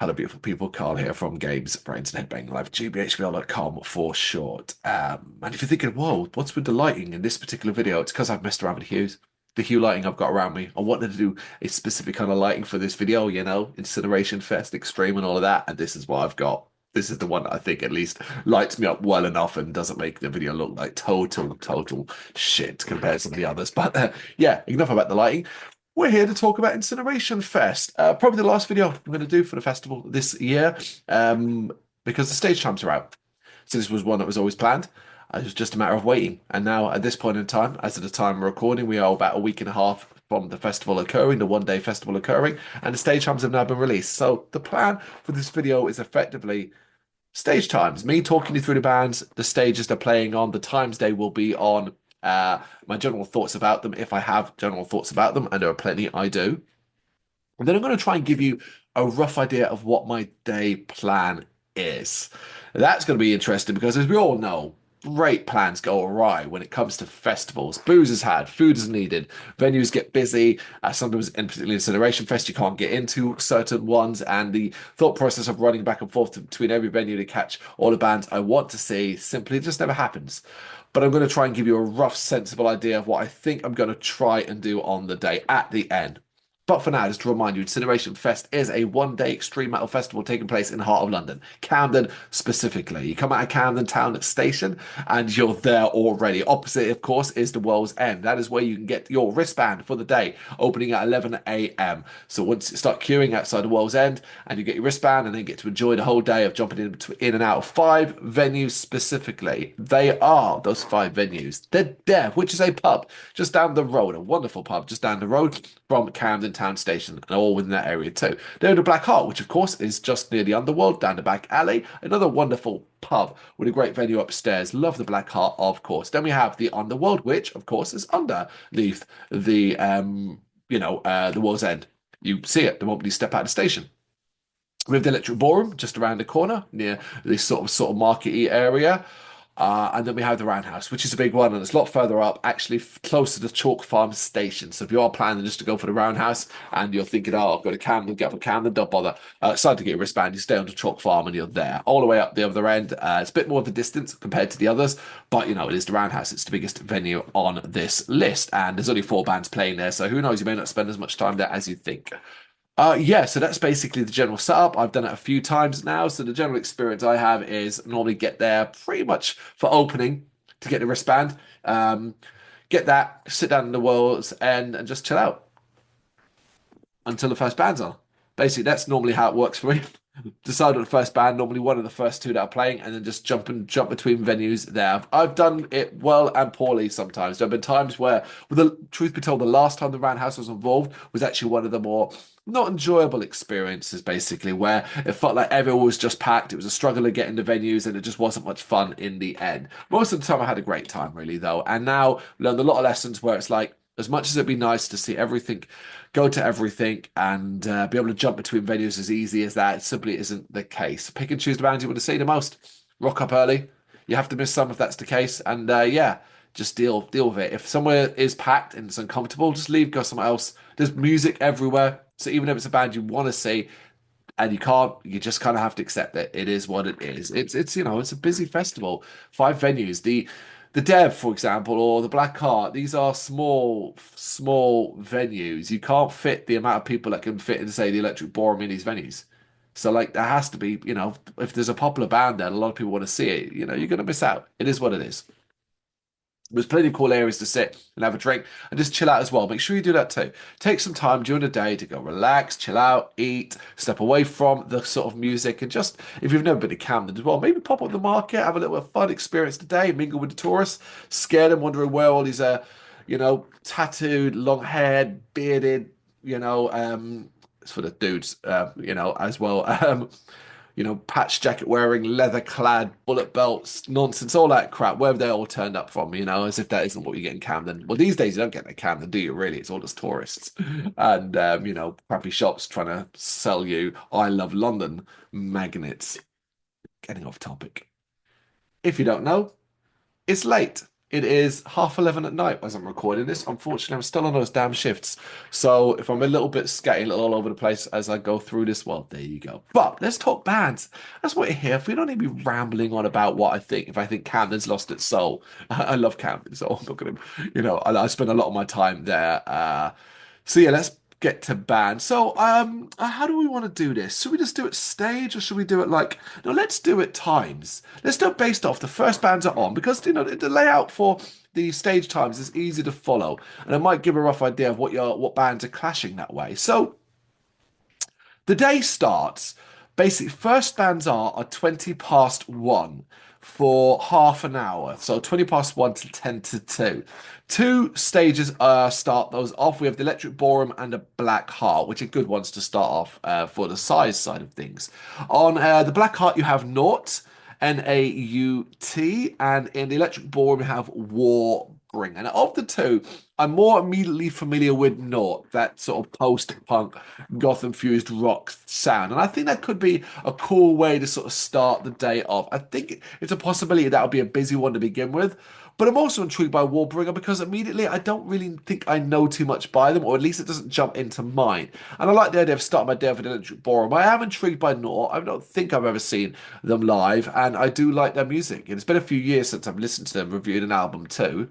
Hello, beautiful people. Carl here from Games Brains and Headbang Live, gbhblofficial for short. And if you're thinking, whoa, what's with the lighting in this particular video? It's because I've messed around with hues. The hue lighting I've got around me. I wanted to do a specific kind of lighting for this video, Incineration Fest, Extreme, and all of that. And this is what I've got. This is the one that I think at least lights me up well enough and doesn't make the video look like total shit compared to some of the others. But yeah, enough about the lighting. We're here to talk about Incineration Fest. Probably the last video I'm going to do for the festival this year, because the stage times are out. So this was one that was always planned. It was just a matter of waiting. And now, at this point in time, as of the time of recording, we are about a week and a half from the festival occurring, the one-day festival occurring, and the stage times have now been released. So the plan for this video is effectively stage times, me talking you through the bands, the stages they're playing on, the times they will be on, my general thoughts about them, if I have general thoughts about them, and there are plenty I do. And then I'm going to try and give you a rough idea of what my day plan is. That's going to be interesting because, as we all know, great plans go awry when it comes to festivals. Booze is had, food is needed, venues get busy. Sometimes, in particularly Incineration Fest, you can't get into certain ones, and the thought process of running back and forth between every venue to catch all the bands I want to see simply just never happens. But I'm going to try and give you a rough, sensible idea of what I think I'm going to try and do on the day at the end. But for now, just to remind you, Incineration Fest is a one-day extreme metal festival taking place in the heart of London, Camden specifically. You come out of Camden Town Station and you're there already. Opposite, of course, is the World's End. That is where you can get your wristband for the day, opening at 11 a.m. So once you start queuing outside the World's End and you get your wristband and then get to enjoy the whole day of jumping in and out of 5 venues specifically. They are those 5 venues. The Dev, which is a pub just down the road, a wonderful pub just down the road from Camden Town Station, and all within that area too. Then the Black Heart, which of course is just near the Underworld, down the back alley, another wonderful pub with a great venue upstairs. Love the Black Heart, of course. Then we have the Underworld, which of course is underneath the World's End. You see it the moment you step out of the station. We have the Electric Ballroom just around the corner near this sort of markety area. And then we have the Roundhouse, which is a big one, and it's a lot further up, actually close to the Chalk Farm station. So if you are planning just to go for the Roundhouse and you're thinking, oh, I'll go to Camden, get for Camden, don't bother. Decide to get your wristband, you stay on the Chalk Farm and you're there. All the way up the other end. It's a bit more of a distance compared to the others, but it is the Roundhouse. It's the biggest venue on this list, and there's only 4 bands playing there, so who knows, you may not spend as much time there as you think. Yeah, so that's basically the general setup. I've done it a few times now, so the general experience I have is normally get there pretty much for opening to get the wristband, get that, sit down in the World's End and just chill out until the first band's on. Basically, that's normally how it works for me. Decide on the first band, normally one of the first two that are playing, and then just jump between venues there. I've done it well and poorly sometimes. There have been times where, with the truth be told, the last time the Roundhouse was involved was actually one of the more not enjoyable experiences, basically, where it felt like everyone was just packed. It was a struggle to get into venues, and it just wasn't much fun in the end. Most of the time, I had a great time, really, though, and now learned a lot of lessons where it's like, as much as it'd be nice to see everything, go to everything, and be able to jump between venues as easy as that, it simply isn't the case. Pick and choose the bands you want to see the most. Rock up early. You have to miss some if that's the case, and yeah, just deal with it. If somewhere is packed and it's uncomfortable, just leave, go somewhere else. There's music everywhere, so even if it's a band you want to see and you can't, you just kind of have to accept it. It is what it is. It's a busy festival. 5 venues. The Dev, for example, or the Black Heart, these are small venues. You can't fit the amount of people that can fit in, say, the Electric Ballroom in these venues. So, like, there has to be, if there's a popular band there and a lot of people want to see it, you're going to miss out. It is what it is. There's plenty of cool areas to sit and have a drink and just chill out as well. Make sure you do that too. Take some time during the day to go relax, chill out, eat, step away from the sort of music, and just, if you've never been to Camden as well, maybe pop up the market, have a little fun experience today, mingle with the tourists, scare them wondering where all these, tattooed, long-haired, bearded, it's for the dudes, as well. Patch jacket wearing, leather clad, bullet belts, nonsense, all that crap, wherever they all turned up from, as if that isn't what you get in Camden. Well, these days you don't get in Camden, do you really? It's all just tourists and, crappy shops trying to sell you I love London magnets. Getting off topic. If you don't know, it's late. It is 11:30 at night as I'm recording this. Unfortunately, I'm still on those damn shifts. So if I'm a little bit scatty, a little all over the place as I go through this, well, there you go. But let's talk bands. That's what we're here. If we don't need to be rambling on about what I think, if I think Camden's lost its soul. I love Camden, so I'm not going to, I spend a lot of my time there. So yeah, let's get to band. So how do we want to do this? Should we just do it stage or should we do it like no, let's do it times. Let's do it based off the first bands are on because the layout for the stage times is easy to follow and it might give a rough idea of what bands are clashing that way. So the day starts. Basically, first bands are 20 past 1 for half an hour. So 20 past 1 to 10 to 2. Two stages start those off. We have the Electric Ballroom and the Black Heart, which are good ones to start off for the size side of things. On the Black Heart, you have Naught, N-A-U-T, and in the Electric Ballroom, you have War Bring. And of the two, I'm more immediately familiar with Naught, that sort of post-punk, goth-infused rock sound. And I think that could be a cool way to sort of start the day off. I think it's a possibility that'll be a busy one to begin with. But I'm also intrigued by Warbringer because immediately I don't really think I know too much by them, or at least it doesn't jump into mind. And I like the idea of starting my day with an Electric Ballroom. I am intrigued by Naught. I don't think I've ever seen them live, and I do like their music. And it's been a few years since I've listened to them, reviewed an album too.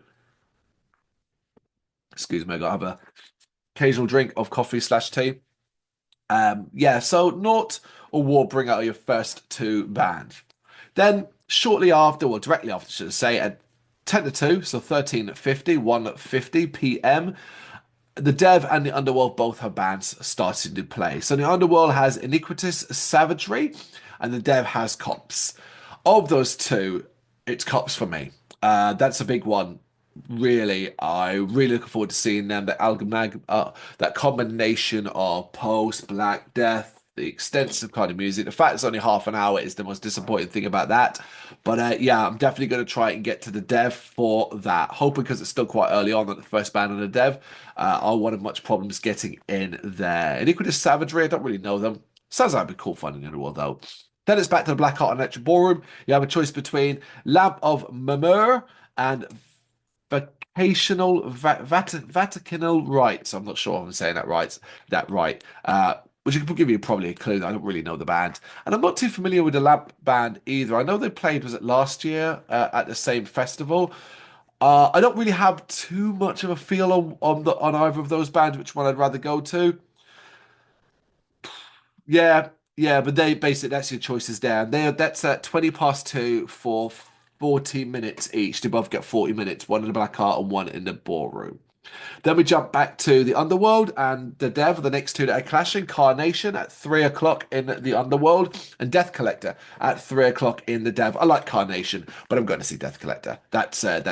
Excuse me, I gotta have a occasional drink of coffee slash tea. Yeah, so Naught or Warbringer are your first two bands. Then shortly after, or directly after, should I say, at 10 to 2, so 13:50, 1:50 p.m. The Dev and the Underworld both have bands starting to play. So the Underworld has Iniquitous Savagery and the Dev has Cops. Of those two, it's Cops for me. That's a big one. Really, I really looking forward to seeing them. That combination of post Black Death, the extensive kind of music. The fact it's only half an hour is the most disappointing thing about that. But yeah, I'm definitely going to try and get to the Dev for that. Hoping because it's still quite early on that the first band on the Dev, I won't have much problems getting in there. Iniquitous Savagery, I don't really know them. Sounds like it'd be cool fun in the world though. Then it's back to the Black Heart and Electric Ballroom. You have a choice between Lamp of Murmur and Vaticanal rights. I'm not sure if I'm saying that right. Which could give you probably a clue. I don't really know the band, and I'm not too familiar with the Lamp band either. I know they played, was it last year at the same festival? I don't really have too much of a feel on either of those bands. Which one I'd rather go to? Yeah, yeah, but they basically that's your choices there. And that's at 20 past 2 for 40 minutes each. They both get 40 minutes, one in the Black Heart and one in the ballroom. Then we jump back to the Underworld and the Dev, the next two that are clashing. Carnation at 3 o'clock in the Underworld and Death Collector at 3 o'clock in the Dev. I like Carnation, but I'm going to see Death Collector. That's it.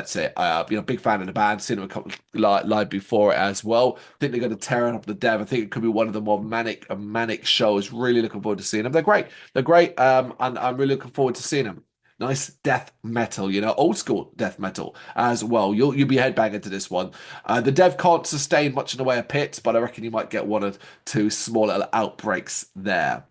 Big fan of the band. Seen them a couple live before it as well. I think they're going to tear up the Dev. I think it could be one of the more manic shows. Really looking forward to seeing them. They're great. They're great. And I'm really looking forward to seeing them. Nice death metal, old school death metal as well. You'll be headbanging to this one. The Dev can't sustain much in the way of pits, but I reckon you might get one or two small little outbreaks there.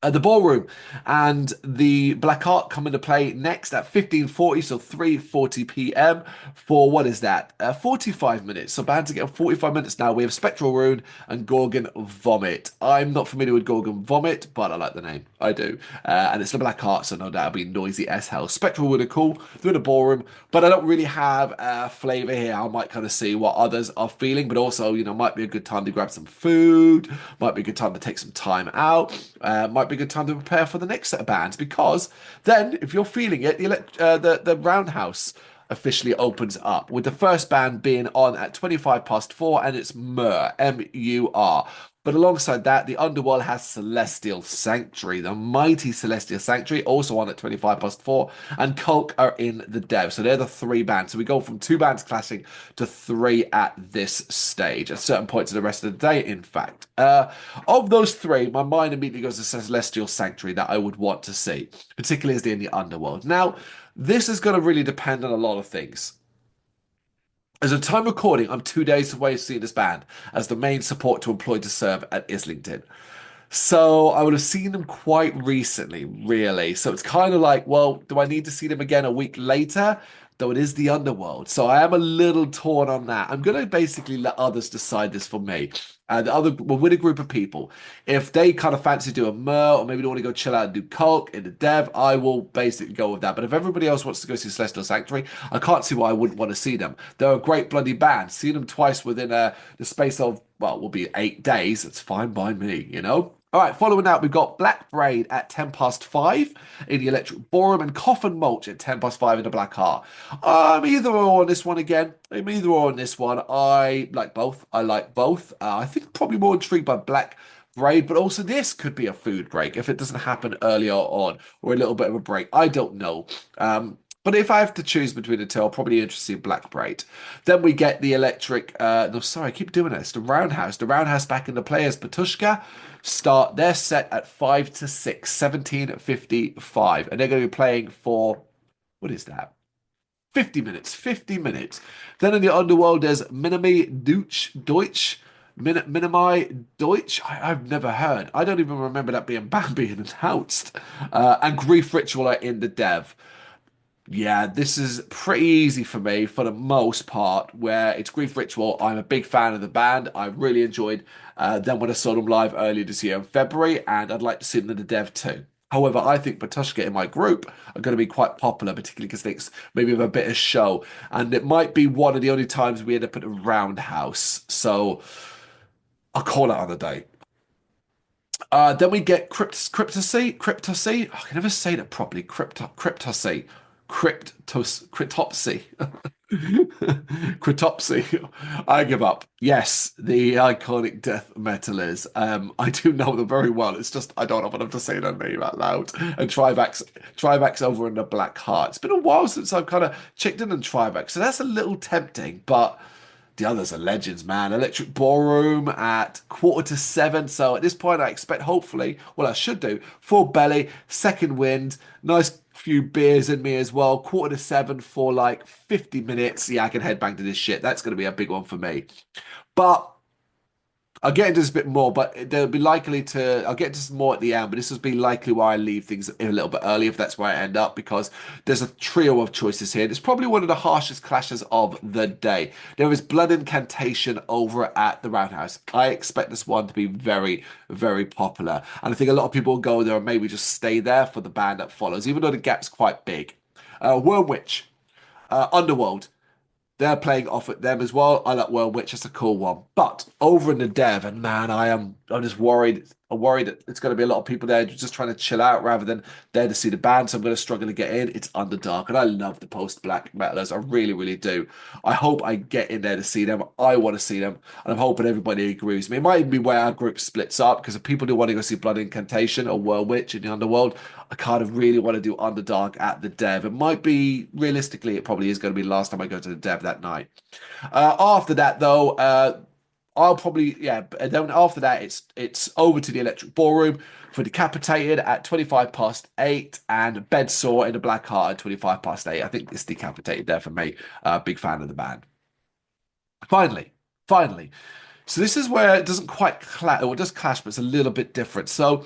The ballroom and the Black Heart come into play next at 15:40, so 3:40 p.m. for what is that? 45 minutes. So bands are getting 45 minutes now. We have Spectral Rune and Gorgon Vomit. I'm not familiar with Gorgon Vomit, but I like the name. I do. And it's the Black Heart, so no doubt it'll be noisy as hell. Spectral Rune are cool. They're in the ballroom, but I don't really have a flavour here. I might kind of see what others are feeling, but also, might be a good time to grab some food. Might be a good time to take some time out. Might be a good time to prepare for the next set of bands because then, if you're feeling it, the Roundhouse officially opens up with the first band being on at 25 past 4 and it's Mur, M-U-R. But alongside that, the Underworld has Celestial Sanctuary, the mighty Celestial Sanctuary, also on at 25 past 4, and Kulk are in the Dev. So they're the three bands. So we go from two bands clashing to three at this stage, at certain points of the rest of the day, in fact. Of those three, my mind immediately goes to Celestial Sanctuary that I would want to see, particularly as they're in the Underworld. Now, this is going to really depend on a lot of things. As of time recording, I'm 2 days away from seeing this band as the main support to employ to serve at Islington. So I would have seen them quite recently, really. So it's kind of like, well, do I need to see them again a week later? though it is the underworld. So I am a little torn on that. I'm going to basically let others decide this for me. The other, well, with a group of people, if they kind of fancy do a Mer, or maybe they want to go chill out and do Coke in the Dev, I will basically go with that. But if everybody else wants to go see Celestial Sanctuary, I can't see why I wouldn't want to see them. They're a great bloody band. Seeing them twice within the space of, well, will be 8 days. It's fine by me, you know? All right, following that, we've got Black Braid at 10 past 5 in the Electric Ballroom and Coffin Mulch at 10 past 5 in the Black Heart. I'm either or on this one again. I'm either or on this one. I like both. I like both. I think probably more intrigued by Black Braid, but also this could be a food break if it doesn't happen earlier on or a little bit of a break. I don't know. But if I have to choose between the two, I'll probably be interested in Black Braid. Then we get the electric. No, sorry, I keep doing this. The Roundhouse. The Roundhouse back in the players. Batushka start their set at 5 to 6, 17:55. And they're going to be playing for, what is that? 50 minutes. 50 minutes. Then in the Underworld, there's Minami Deutsch. Minimi Deutsch? I've never heard. I don't even remember that being being announced. And Grief Ritual are in the Dev. Yeah, this is pretty easy for me for the most part, where it's Grief Ritual. I'm a big fan of the band. I really enjoyed them when I saw them live earlier this year in February, and I'd like to see them in the Dev too. However, I think Batushka in my group are going to be quite popular, particularly because it's maybe have a bit of show, and it might be one of the only times we end up at a roundhouse. So I'll call it on the day. Then we get Cryptopsy. I can never say that properly. Cryptopsy. Cryptopsy. I give up. Yes, the iconic death metalers. I do know them very well. It's just I don't know what I'm to say their name out loud. And Trivax over in the Black Heart. It's been a while since I've kind of checked in on Trivax, so that's a little tempting, but. The others are legends, man. Electric Ballroom at 6:45. So at this point, I expect, hopefully, well, I should do, full belly, second wind, nice few beers in me as well. 6:45 for like 50 minutes. Yeah, I can headbang to this shit. That's going to be a big one for me. But I'll get into this a bit more, but they'll be likely to. I'll get into this more at the end, but this will be likely why I leave things a little bit early if that's where I end up, because there's a trio of choices here. It's probably one of the harshest clashes of the day. There is Blood Incantation over at the Roundhouse. I expect this one to be very, very popular, and I think a lot of people will go there and maybe just stay there for the band that follows, even though the gap's quite big. Worm Witch, Underworld. They're playing off at them as well. I like World Witch. It's a cool one. But over in the Dev, and man, I'm just worried. I'm worried that it's going to be a lot of people there just trying to chill out rather than there to see the band. So I'm going to struggle to get in. It's Underdark, and I love the post-black metalers. I really, really do. I hope I get in there to see them. I want to see them, and I'm hoping everybody agrees with me. It might even be where our group splits up, because if people do want to go see Blood Incantation or World Witch in the Underworld, I kind of really want to do Underdark at the Dev. It might be, realistically, it probably is going to be the last time I go to the Dev that night. After that, though, I'll probably, yeah. And then after that, it's over to the Electric Ballroom for Decapitated at 8:25 and Bedsore in the Black Heart at 8:25. I think it's Decapitated there for me. Big fan of the band. Finally. So this is where it doesn't quite clash, or it does clash, but it's a little bit different. So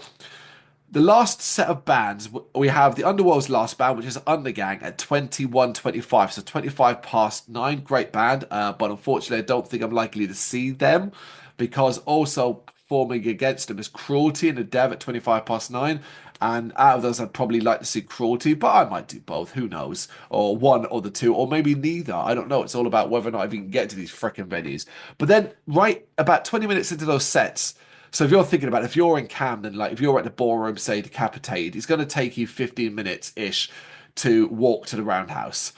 the last set of bands, we have the Underworld's last band, which is Undergang at 21:25. So 9:25. Great band. But unfortunately, I don't think I'm likely to see them, because also performing against them is Cruelty in the Dev at 9:25. And out of those, I'd probably like to see Cruelty, but I might do both. Who knows? Or one or the two, or maybe neither. I don't know. It's all about whether or not I can get to these freaking venues. But then, right about 20 minutes into those sets, so if you're thinking about it, if you're in Camden, like if you're at the ballroom, say Decapitated, it's going to take you 15 minutes ish to walk to the Roundhouse.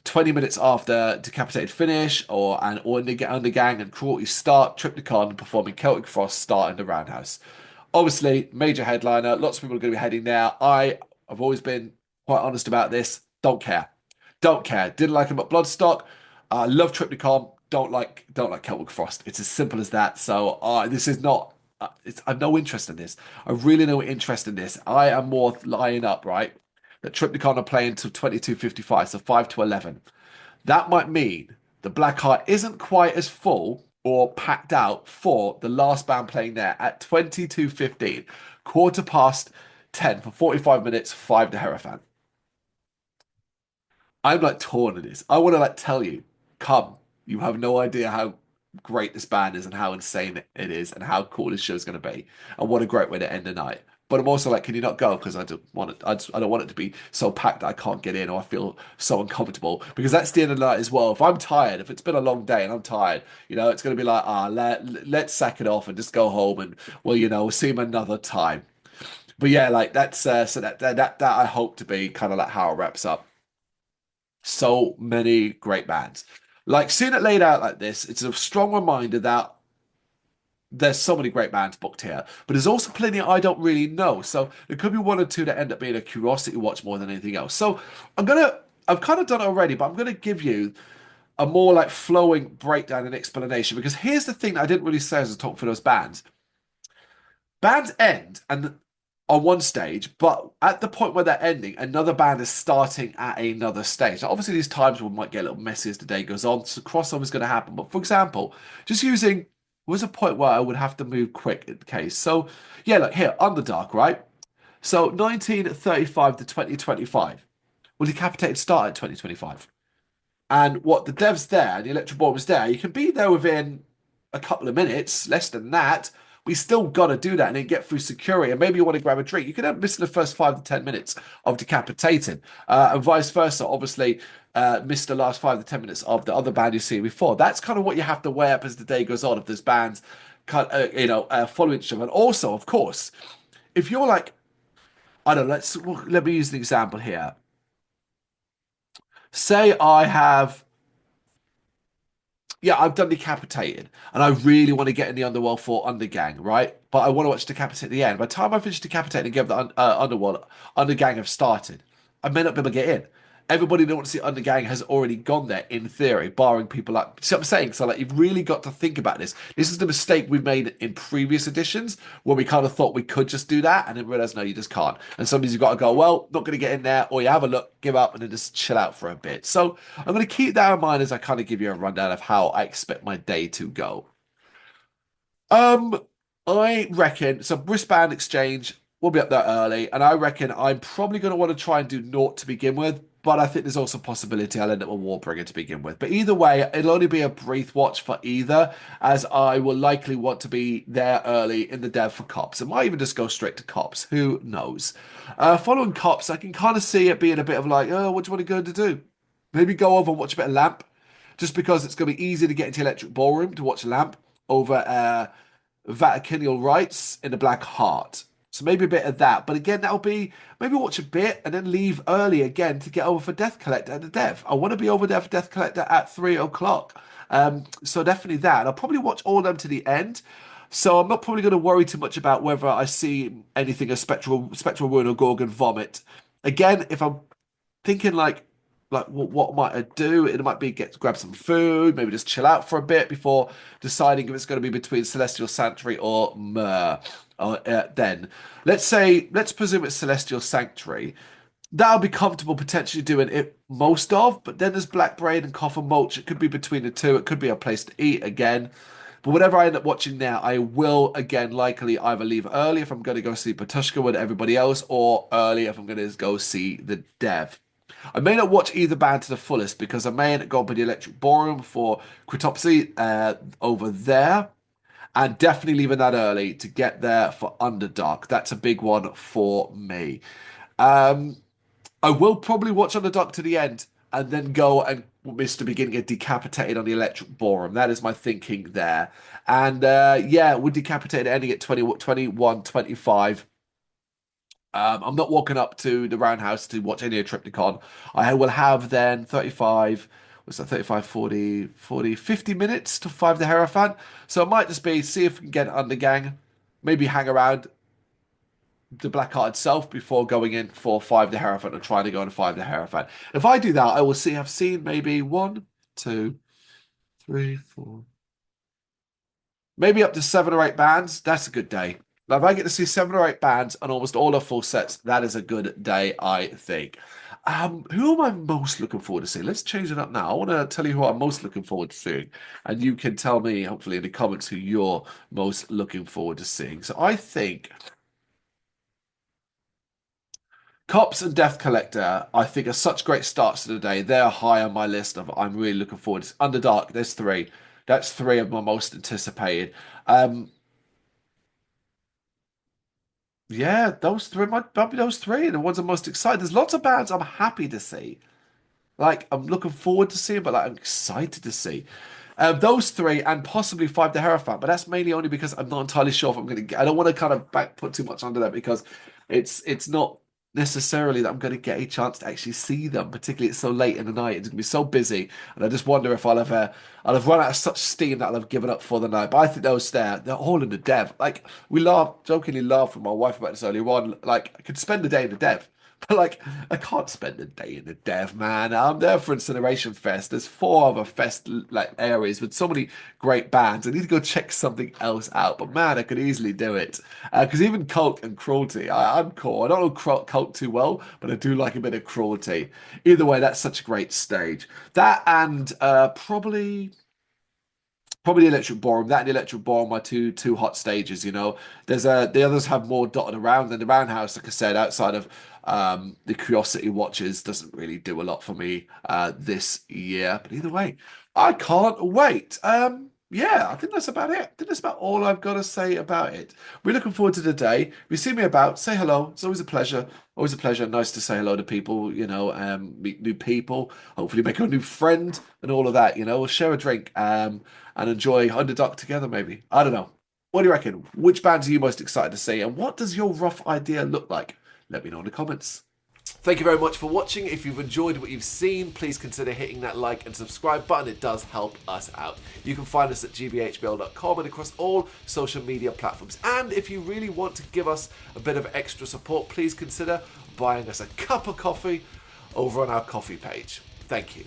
20 minutes after Decapitated finish, or in the Undergang and Cruelty start, Triptychon performing Celtic Frost start in the Roundhouse. Obviously, major headliner. Lots of people are going to be heading there. I've always been quite honest about this. Don't care. Don't care. Didn't like him at Bloodstock. Love Triptychon. Don't like Celtic Frost. It's as simple as that. So this is not. I've no interest in this. I really no interest in this. I am more lining up, right? That Triptychon are playing till 22:55, so 5 to 11. That might mean the Black Heart isn't quite as full or packed out for the last band playing there at 22:15, 10:15 for 45 minutes, 5 to Hierophant. I'm like torn in this. I want to like tell you, come. You have no idea how great this band is and how insane it is and how cool this show's going to be and what a great way to end the night. But I'm also like, can you not go? Because I don't want it. I don't want it to be so packed that I can't get in or I feel so uncomfortable. Because that's the end of the night as well. If I'm tired, if it's been a long day and I'm tired, it's going to be like, let's sack it off and just go home and well, we'll see him another time. But yeah, like that's so that I hope to be kind of like how it wraps up. So many great bands. Like seeing it laid out like this, it's a strong reminder that there's so many great bands booked here, but there's also plenty I don't really know. So there could be one or two that end up being a curiosity watch more than anything else. So I've kind of done it already, but I'm gonna give you a more like flowing breakdown and explanation because here's the thing that I didn't really say as I talked for those bands. Bands end and on one stage, but at the point where they're ending, another band is starting at another stage. Now, obviously, these times will might get a little messy as the day goes on, so crossover is going to happen. But for example, just using was a point where I would have to move quick in case. So yeah, look here, Underdark, right? So 1935 to 2025. Well, Decapitated started in 2025. And what the dev's there, the electric ball was there. You can be there within a couple of minutes, less than that. We still got to do that and then get through security. And maybe you want to grab a drink. You can have miss the first 5 to 10 minutes of decapitating, and vice versa. Obviously, miss the last 5 to 10 minutes of the other band you see before. That's kind of what you have to weigh up as the day goes on. If there's bands, following each other. And also, of course, if you're like, I don't know, let me use an example here. Say I have yeah, I've done Decapitated, and I really want to get in the Underworld for Undergang, right? But I want to watch Decapitate at the end. By the time I finish Decapitated and give the Underworld, Undergang have started. I may not be able to get in. Everybody that wants to see Undergang has already gone there, in theory, barring people like. See what I'm saying? So, like, you've really got to think about this. This is the mistake we made in previous editions, where we kind of thought we could just do that, and then realize, no, you just can't. And sometimes you've got to go, well, not going to get in there, or you have a look, give up, and then just chill out for a bit. So, I'm going to keep that in mind as I kind of give you a rundown of how I expect my day to go. Um, I reckon so. Brisbane Exchange will be up there early, and I reckon I'm probably going to want to try and do naught to begin with. But I think there's also a possibility I'll end up with Warbringer to begin with. But either way, it'll only be a brief watch for either, as I will likely want to be there early in the dev for Cops. It might even just go straight to Cops. Who knows? Following Cops, I can kind of see it being a bit of like, oh, what do you want to go to do? Maybe go over and watch a bit of Lamp, just because it's going to be easy to get into Electric Ballroom to watch Lamp over Vaticanal rites in the Black Heart. So maybe a bit of that. But again, that'll be maybe watch a bit and then leave early again to get over for Death Collector at the Dev. I want to be over there for Death Collector at 3 o'clock. So definitely that. And I'll probably watch all of them to the end. So I'm not probably going to worry too much about whether I see anything as spectral ruin or Gorgon vomit. Again, if I'm thinking like what might I do? It might be grab some food, maybe just chill out for a bit before deciding if it's going to be between Celestial Sanctuary or Myr. Then let's presume it's Celestial Sanctuary. That'll be comfortable potentially doing it most of, but then there's Black Braid and Coffin Mulch. It could be between the two. It could be a place to eat again. But whatever I end up watching now, I will again likely either leave early if I'm going to go see Patushka with everybody else, or early if I'm going to go see the dev. I may not watch either band to the fullest because I may end up going by the Electric Ballroom for Critopsy over there. And definitely leaving that early to get there for Underdark. That's a big one for me. Um, I will probably watch Underdark to the end and then go and miss the beginning get decapitated on the Electric Ballroom. That is my thinking there. And yeah, with decapitated ending at 20, 21, 25. I'm not walking up to the Roundhouse to watch any of Triptychon. I will have then 35, what's that, 35, 40, 40, 50 minutes to 5 the Hierophant. So it might just be see if we can get an Undergang, maybe hang around the Black Heart itself before going in for 5 the Hierophant or trying to go on 5 the Hierophant. If I do that, I will see, I've seen maybe one, two, three, four, maybe up to 7 or 8 bands. That's a good day. Now, if I get to see 7 or 8 bands and almost all are full sets, that is a good day, I think. Who am I most looking forward to seeing? Let's change it up now. I want to tell you who I'm most looking forward to seeing, and you can tell me, hopefully, in the comments who you're most looking forward to seeing. So I think Cops and Death Collector, I think, are such great starts to the day. They're high on my list of I'm really looking forward to. Underdark, there's three. That's three of my most anticipated. Um, yeah, those three might be those three, the ones I'm most excited. There's lots of bands I'm happy to see. Like I'm looking forward to seeing, but like I'm excited to see. Those three and possibly Five the Hierophant, but that's mainly only because I'm not entirely sure if I'm going to get. I don't want to kind of back put too much under that because it's not necessarily that I'm going to get a chance to actually see them. Particularly, it's so late in the night; it's going to be so busy, and I just wonder if I'll have run out of such steam that I'll have given up for the night. But I think those they're all in the dev. Like we jokingly laughed with my wife about this earlier on. Like I could spend the day in the dev. But like, I can't spend a day in the dev, man. I'm there for Incineration Fest. There's four other fest like areas with so many great bands. I need to go check something else out. But man, I could easily do it. Because even Cult and Cruelty, I'm cool. I don't know Cult too well, but I do like a bit of Cruelty. Either way, that's such a great stage. That and probably the Electric Ballroom. That and the Electric Ballroom are two hot stages. You know, there's the others have more dotted around, and the Roundhouse, like I said, outside of the Curiosity Watches, doesn't really do a lot for me this year. But either way, I can't wait. Yeah, I think that's about it. I think that's about all I've got to say about it. We're looking forward to the day. If you see me about, say hello. It's always a pleasure. Always a pleasure. Nice to say hello to people, meet new people, hopefully make a new friend and all of that, We'll share a drink and enjoy Underdog together, maybe. I don't know. What do you reckon? Which bands are you most excited to see? And what does your rough idea look like? Let me know in the comments. Thank you very much for watching. If you've enjoyed what you've seen, please consider hitting that like and subscribe button. It does help us out. You can find us at gbhbl.com and across all social media platforms. And if you really want to give us a bit of extra support, please consider buying us a cup of coffee over on our coffee page. Thank you.